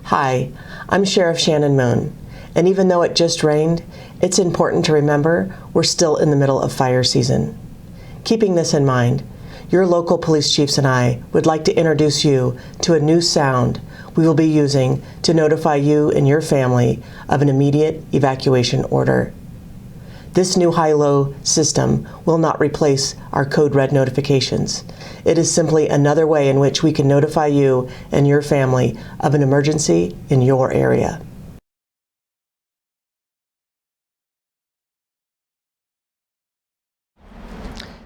Hi, I'm Sheriff Shannon Moon, and even though it just rained, it's important to remember we're still in the middle of fire season. Keeping this in mind, your local police chiefs and I would like to introduce you to a new sound we will be using to notify you and your family of an immediate evacuation order. This new HiLo system will not replace our CodeRed notifications. It is simply another way in which we can notify you and your family of an emergency in your area.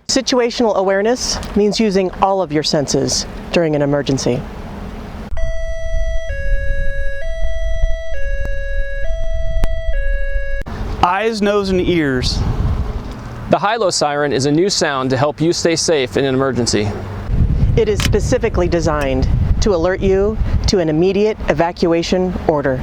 Situational awareness means using all of your senses during an emergency. Eyes, nose, and ears. The HiLo Siren is a new sound to help you stay safe in an emergency. It is specifically designed to alert you to an immediate evacuation order.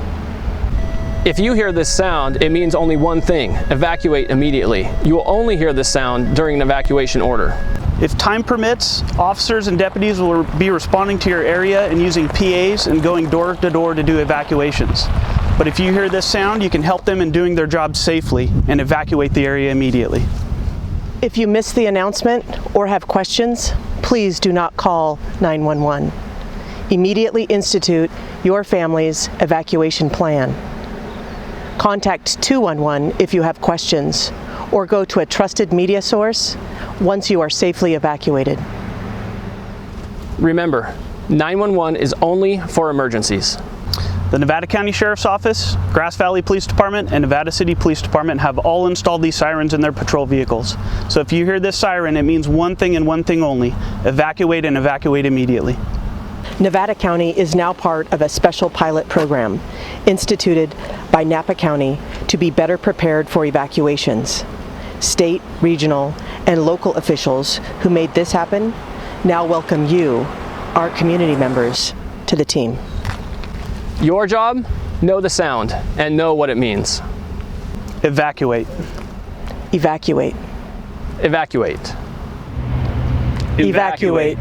If you hear this sound, it means only one thing: evacuate immediately. You will only hear this sound during an evacuation order. If time permits, officers and deputies will be responding to your area and using PAs and going door to door to do evacuations. But if you hear this sound, you can help them in doing their job safely and evacuate the area immediately. If you missed the announcement or have questions, please do not call 911. Immediately institute your family's evacuation plan. Contact 211 if you have questions, or go to a trusted media source once you are safely evacuated. Remember, 911 is only for emergencies. The Nevada County Sheriff's Office, Grass Valley Police Department, and Nevada City Police Department have all installed these sirens in their patrol vehicles. So if you hear this siren, it means one thing and one thing only: evacuate, and evacuate immediately. Nevada County is now part of a special pilot program instituted by Napa County to be better prepared for evacuations. State, regional, and local officials who made this happen now welcome you, our community members, to the team. Your job? Know the sound and know what it means. Evacuate. Evacuate. Evacuate. Evacuate.